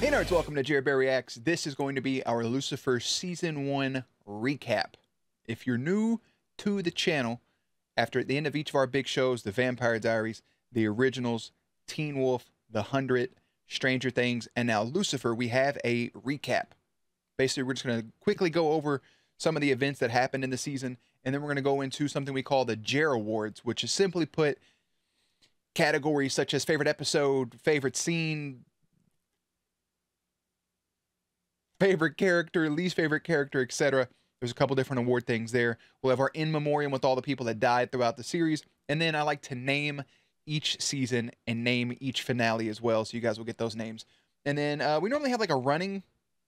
Hey nerds, welcome to JerAwards. This is going to be our Lucifer Season 1 recap. If you're new to the channel, after the end of each of our big shows, The Vampire Diaries, The Originals, Teen Wolf, The 100, Stranger Things, and now Lucifer, we have a recap. Basically, we're just going to quickly go over some of the events that happened in the season, and then we're going to go into something we call the JerAwards, which is simply put categories such as favorite episode, favorite scene, favorite character, least favorite character, etc. There's a couple different award things there. We'll have our in memoriam with all the people that died throughout the series. And then I like to name each season and name each finale as well. So you guys will get those names. And then we normally have like a running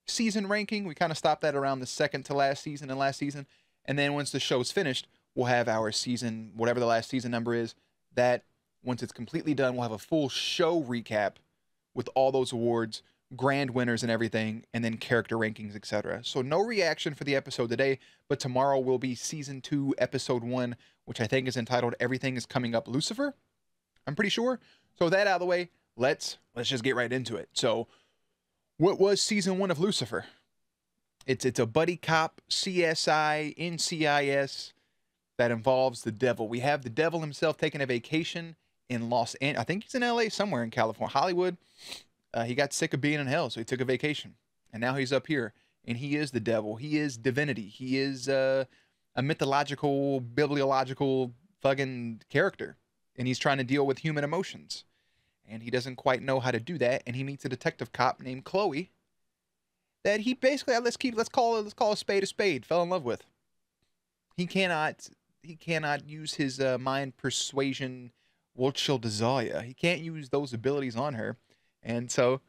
season ranking. We kind of stop that around the second to last season and last season. And then once the show's finished, we'll have our season, whatever the last season number is, that once it's completely done, we'll have a full show recap with all those awards, grand winners and everything, and then character rankings, etc. So no reaction for the episode today, but tomorrow will be season 2 episode 1, which I think is entitled Everything is Coming Up Lucifer. I'm pretty sure. So with that out of the way, let's just get right into it. So what was season 1 of Lucifer? It's a buddy cop CSI NCIS that involves the devil. We have the devil himself taking a vacation in Los Angeles. I think he's in LA, somewhere in California, Hollywood. He got sick of being in hell, so he took a vacation. And now he's up here, and he is the devil. He is divinity. He is a mythological, bibliological fucking character. And he's trying to deal with human emotions. And he doesn't quite know how to do that. And he meets a detective cop named Chloe that he basically, let's call a spade, fell in love with. He cannot use his mind persuasion, what she'll desire. He can't use those abilities on her. And so,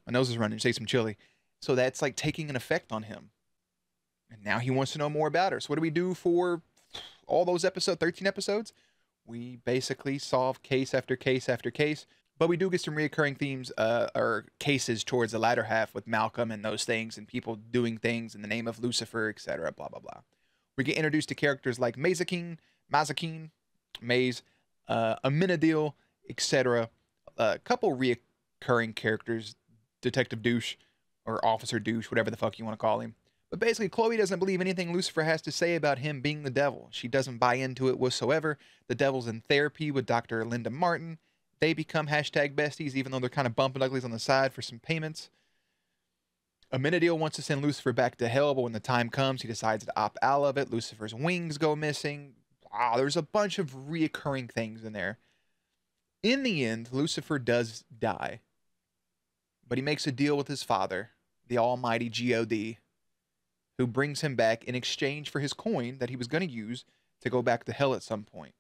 my nose is running, say some chili. So that's like taking an effect on him. And now he wants to know more about her. So what do we do for all those episodes, 13 episodes? We basically solve case after case after case. But we do get some reoccurring themes or cases towards the latter half with Malcolm and those things and people doing things in the name of Lucifer, etc. Blah, blah, blah. We get introduced to characters like Mazakeen, Maze, Amenadiel, etc. A couple recurring characters, Detective Douche or Officer Douche, whatever the fuck you want to call him. But basically, Chloe doesn't believe anything Lucifer has to say about him being the devil. She doesn't buy into it whatsoever. The devil's in therapy with Dr. Linda Martin. They become #besties, even though they're kind of bumping uglies on the side for some payments. Amenadiel wants to send Lucifer back to hell, but when the time comes, he decides to opt out of it. Lucifer's wings go missing. Wow, there's a bunch of reoccurring things in there. In the end, Lucifer does die. But he makes a deal with his father, the almighty God, who brings him back in exchange for his coin that he was going to use to go back to hell at some point.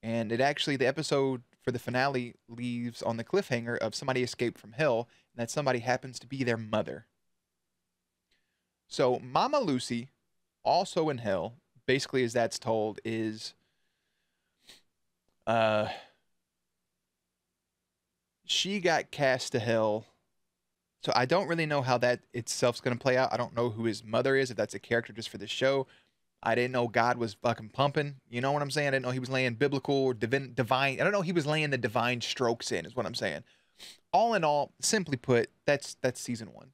And it actually, the episode for the finale leaves on the cliffhanger of somebody escaped from hell, and that somebody happens to be their mother. So Mama Lucy, also in hell, basically as that's told, is she got cast to hell. So I don't really know how that itself's going to play out. I don't know who his mother is, if that's a character just for the show. I didn't know God was fucking pumping. You know what I'm saying? I didn't know he was laying biblical or divine. I don't know he was laying the divine strokes in, is what I'm saying. All in all, simply put, that's season 1.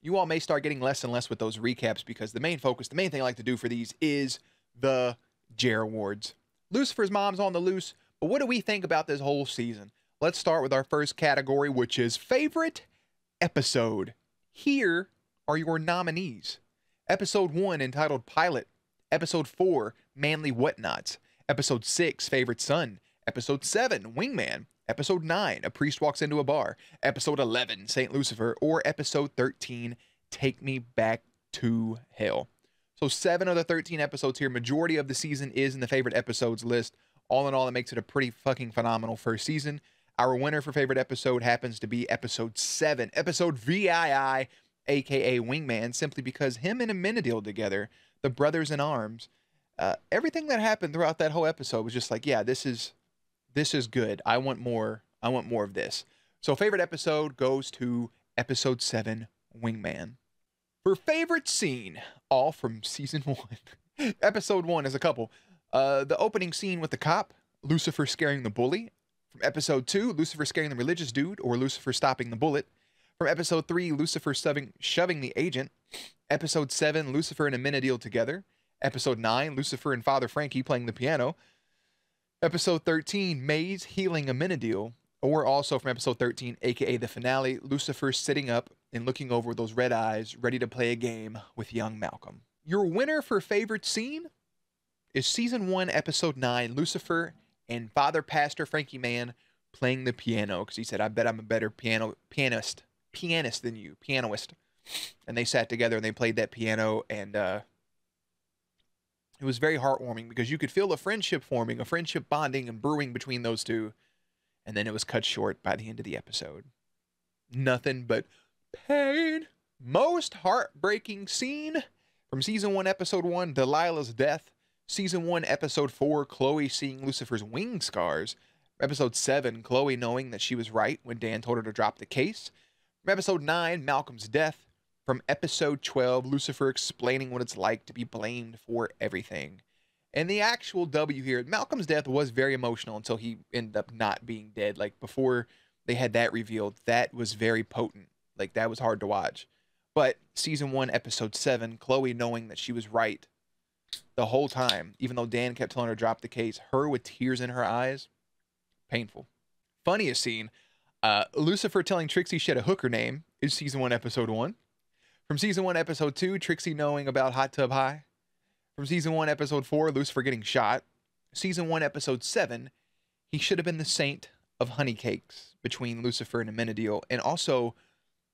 You all may start getting less and less with those recaps because the main focus, the main thing I like to do for these is the JerAwards. Lucifer's mom's on the loose, but what do we think about this whole season? Let's start with our first category, which is favorite episode. Here are your nominees. Episode 1, entitled Pilot. Episode 4, Manly Whatnots. Episode 6, Favorite Son. Episode 7, Wingman. Episode 9, A Priest Walks Into a Bar. Episode 11, Saint Lucifer. Or Episode 13, Take Me Back to Hell. So 7 of the 13 episodes here. Majority of the season is in the favorite episodes list. All in all, it makes it a pretty fucking phenomenal first season. Our winner for favorite episode happens to be episode 7, episode VII, aka Wingman, simply because him and Amenadiel together, the brothers in arms, everything that happened throughout that whole episode was just like, yeah, this is good. I want more of this. So favorite episode goes to episode 7, Wingman. For favorite scene, all from season 1. Episode 1 is a couple. The opening scene with the cop, Lucifer scaring the bully. From episode 2, Lucifer scaring the religious dude, or Lucifer stopping the bullet. From episode 3, Lucifer shoving the agent. Episode 7, Lucifer and Amenadiel together. Episode 9, Lucifer and Father Frankie playing the piano. Episode 13, Maze healing Amenadiel. Or also from episode 13, aka the finale, Lucifer sitting up and looking over those red eyes, ready to play a game with young Malcolm. Your winner for favorite scene is season 1, episode 9, Lucifer and Father Pastor Frankie Mann playing the piano, because he said, I bet I'm a better pianist than you, pianist. And they sat together and they played that piano, and it was very heartwarming because you could feel a friendship forming, a friendship bonding and brewing between those two. And then it was cut short by the end of the episode. Nothing but pain. Most heartbreaking scene from season 1, episode 1, Delilah's death. Season 1, episode 4, Chloe seeing Lucifer's wing scars. Episode 7, Chloe knowing that she was right when Dan told her to drop the case. From episode 9, Malcolm's death. From episode 12, Lucifer explaining what it's like to be blamed for everything. And the actual W here, Malcolm's death was very emotional until he ended up not being dead. Like, before they had that revealed, that was very potent. Like, that was hard to watch. But season 1, episode 7, Chloe knowing that she was right the whole time, even though Dan kept telling her to drop the case, her with tears in her eyes, painful. Funniest scene, Lucifer telling Trixie she had a hooker name is season 1, episode 1. From season 1, episode 2, Trixie knowing about Hot Tub High. From season 1, episode 4, Lucifer getting shot. Season 1, episode 7, he should have been the saint of honey cakes between Lucifer and Amenadiel. And also,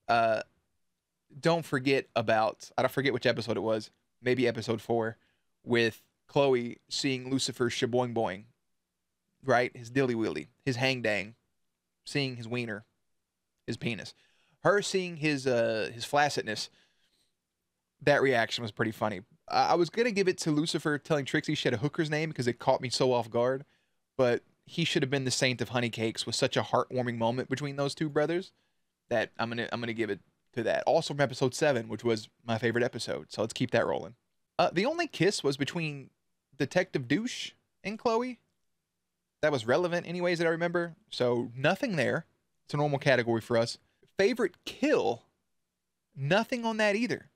don't forget about, I don't forget which episode it was, maybe episode 4, with Chloe seeing Lucifer's shaboing boing, right? His dilly willy, his hang dang, seeing his wiener, his penis. Her seeing his flaccidness, that reaction was pretty funny. I was going to give it to Lucifer telling Trixie she had a hooker's name because it caught me so off guard, but he should have been the saint of honey cakes with such a heartwarming moment between those two brothers that I'm gonna give it to that. Also from episode 7, which was my favorite episode, so let's keep that rolling. The only kiss was between Detective Douche and Chloe. That was relevant anyways that I remember, so nothing there. It's a normal category for us. Favorite kill, nothing on that either.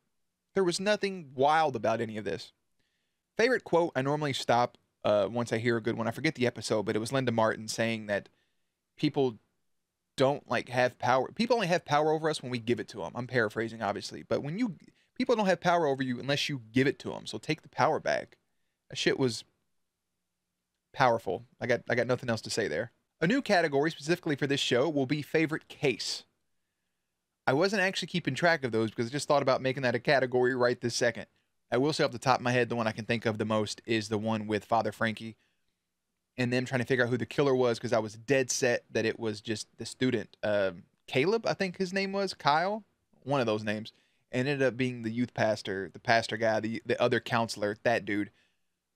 There was nothing wild about any of this. Favorite quote, I normally stop once I hear a good one. I forget the episode, but it was Linda Martin saying that people don't like have power. People only have power over us when we give it to them. I'm paraphrasing, obviously. But when people don't have power over you unless you give it to them. So take the power back. That shit was powerful. I got nothing else to say there. A new category specifically for this show will be favorite case. I wasn't actually keeping track of those because I just thought about making that a category right this second. I will say off the top of my head, the one I can think of the most is the one with Father Frankie and them trying to figure out who the killer was, because I was dead set that it was just the student. Caleb, I think his name was. Kyle? One of those names. And it ended up being the youth pastor, the pastor guy, the other counselor, that dude.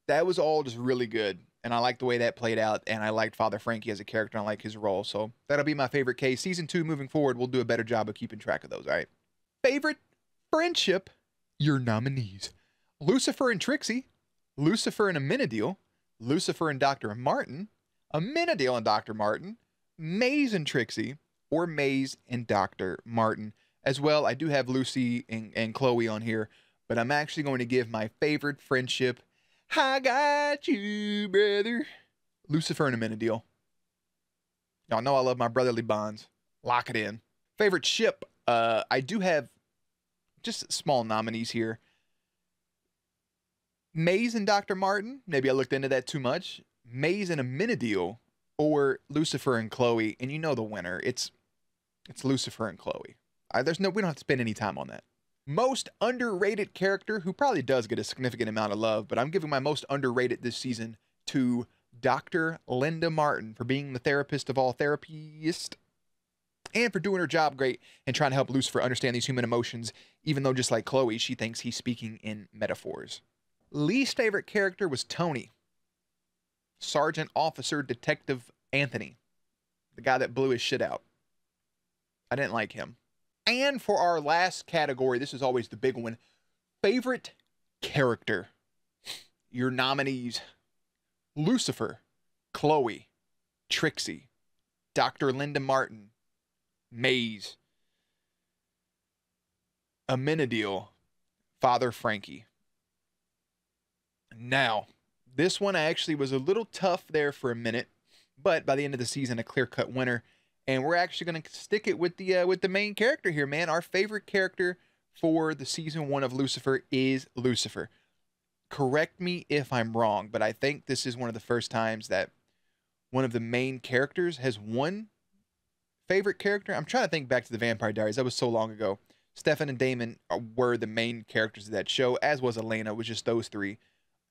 That was all just really good. And I liked the way that played out, and I liked Father Frankie as a character, and I like his role. So that'll be my favorite case. Season 2, moving forward, we'll do a better job of keeping track of those, all right? Favorite friendship, your nominees. Lucifer and Trixie, Lucifer and Amenadiel, Lucifer and Dr. Martin, Amenadiel and Dr. Martin, Maze and Trixie, or Maze and Dr. Martin. As well, I do have Lucy and Chloe on here, but I'm actually going to give my favorite friendship, I got you, brother, Lucifer and Amenadiel. Y'all know I love my brotherly bonds. Lock it in. Favorite ship, I do have just small nominees here. Maze and Dr. Martin, maybe I looked into that too much. Maze and Amenadiel, or Lucifer and Chloe, and you know the winner. It's Lucifer and Chloe. We don't have to spend any time on that. Most underrated character, who probably does get a significant amount of love, but I'm giving my most underrated this season to Dr. Linda Martin for being the therapist of all therapists and for doing her job great and trying to help Lucifer understand these human emotions, even though just like Chloe, she thinks he's speaking in metaphors. Least favorite character was Tony. Sergeant Officer Detective Anthony. The guy that blew his shit out. I didn't like him. And for our last category, this is always the big one. Favorite character. Your nominees. Lucifer, Chloe, Trixie, Dr. Linda Martin, Maze. Amenadiel, Father Frankie. Now, this one actually was a little tough there for a minute, but by the end of the season, a clear-cut winner. And we're actually going to stick it with the main character here, man. Our favorite character for the season 1 of Lucifer is Lucifer. Correct me if I'm wrong, but I think this is one of the first times that one of the main characters has won favorite character. I'm trying to think back to the Vampire Diaries. That was so long ago. Stefan and Damon were the main characters of that show, as was Elena. It was just those three.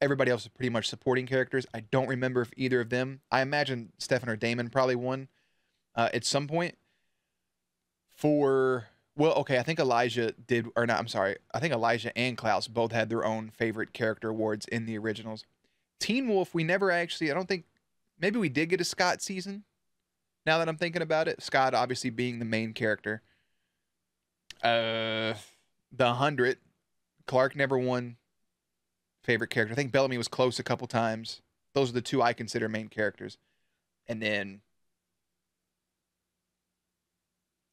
Everybody else is pretty much supporting characters. I don't remember if either of them. I imagine Stefan or Damon probably won at some point. Well, okay, I think Elijah did, or not, I'm sorry. I think Elijah and Klaus both had their own favorite character awards in the originals. Teen Wolf, we never actually, I don't think, maybe we did get a Scott season, now that I'm thinking about it. Scott obviously being the main character. The 100, Clark never won favorite character. I think Bellamy was close a couple times. Those are the two I consider main characters. And then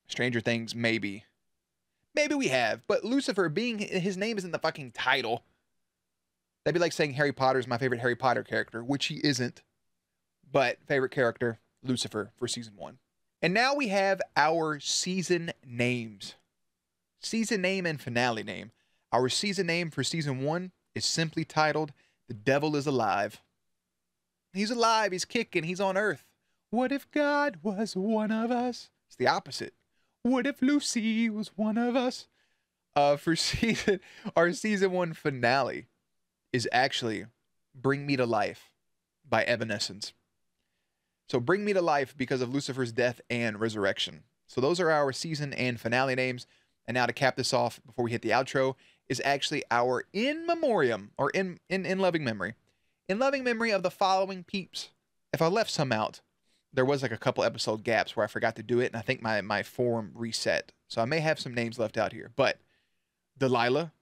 Stranger Things, maybe. Maybe we have, but Lucifer, being his name is in the fucking title. That'd be like saying Harry Potter is my favorite Harry Potter character, which he isn't. But favorite character, Lucifer for season 1. And now we have our season names. Season name and finale name. Our season name for season 1 is simply titled, The Devil is Alive. He's alive, he's kicking, he's on Earth. What if God was one of us? It's the opposite. What if Lucy was one of us? Our season 1 finale is actually Bring Me to Life by Evanescence. So Bring Me to Life because of Lucifer's death and resurrection. So those are our season and finale names. And now to cap this off before we hit the outro is actually our In Memoriam, or in loving memory. In loving memory of the following peeps. If I left some out, there was like a couple episode gaps where I forgot to do it, and I think my forum reset. So I may have some names left out here. But Delilah,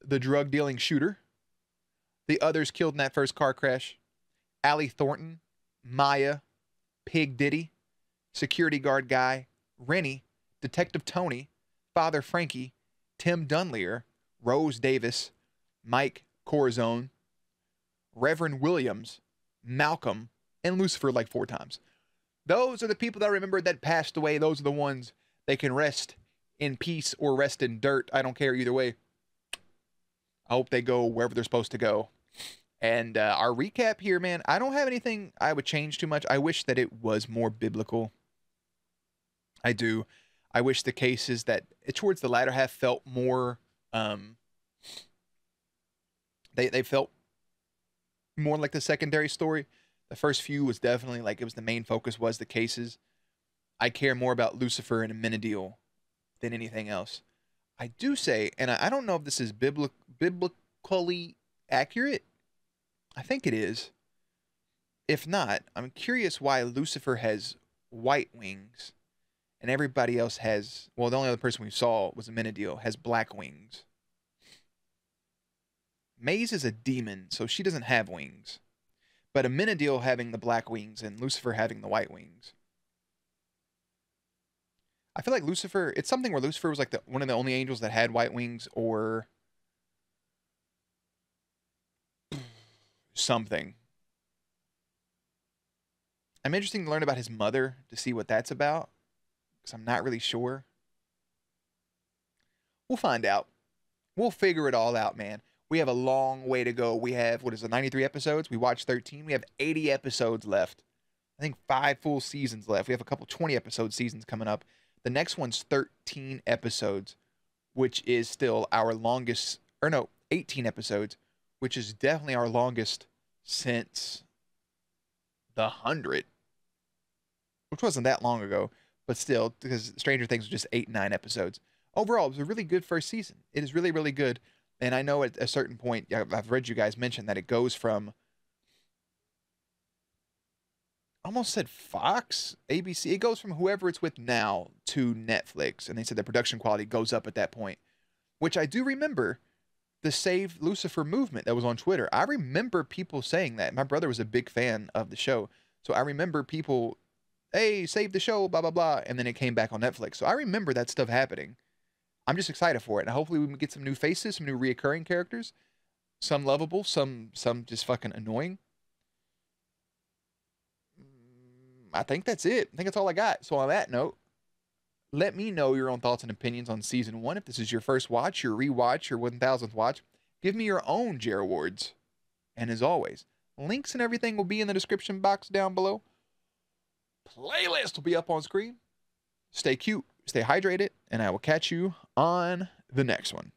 the drug-dealing shooter, the others killed in that first car crash, Allie Thornton, Maya, Pig Diddy, security guard guy, Rennie, Detective Tony, Father Frankie, Tim Dunlear, Rose Davis, Mike Corazon, Reverend Williams, Malcolm, and Lucifer like 4 times. Those are the people that I remember that passed away. Those are the ones they can rest in peace or rest in dirt. I don't care either way. I hope they go wherever they're supposed to go. And our recap here, man, I don't have anything I would change too much. I wish that it was more biblical. I do. I wish the cases that towards the latter half felt more, they felt more like the secondary story. The first few was definitely like, it was the main focus was the cases. I care more about Lucifer and Amenadiel than anything else. I do say, and I don't know if this is biblically accurate. I think it is. If not, I'm curious why Lucifer has white wings and everybody else has, well, the only other person we saw was Amenadiel, has black wings. Maze is a demon, so she doesn't have wings. But Amenadiel having the black wings and Lucifer having the white wings. I feel like Lucifer, it's something where Lucifer was like one of the only angels that had white wings, or something. I'm interested to learn about his mother to see what that's about, because I'm not really sure. We'll find out. We'll figure it all out, man. We have a long way to go. We have, what is it, 93 episodes? We watched 13. We have 80 episodes left. I think 5 full seasons left. We have a couple 20-episode seasons coming up. The next one's 13 episodes, which is still our longest, or no, 18 episodes, which is definitely our longest since the 100, which wasn't that long ago, but still, because Stranger Things was just 8, 9 episodes. Overall, it was a really good first season. It is really, really good. And I know at a certain point, I've read you guys mention that it goes from, almost said Fox, ABC, it goes from whoever it's with now to Netflix. And they said the production quality goes up at that point, which I do remember the Save Lucifer movement that was on Twitter. I remember people saying that. My brother was a big fan of the show. So I remember people, hey, save the show, blah, blah, blah. And then it came back on Netflix. So I remember that stuff happening. I'm just excited for it. And hopefully we can get some new faces, some new reoccurring characters, some lovable, some just fucking annoying. I think that's it. I think that's all I got. So on that note, let me know your own thoughts and opinions on season 1. If this is your first watch, your rewatch, your 1000th watch, give me your own JerAwards. And as always, links and everything will be in the description box down below. Playlist will be up on screen. Stay cute, stay hydrated, and I will catch you on the next one.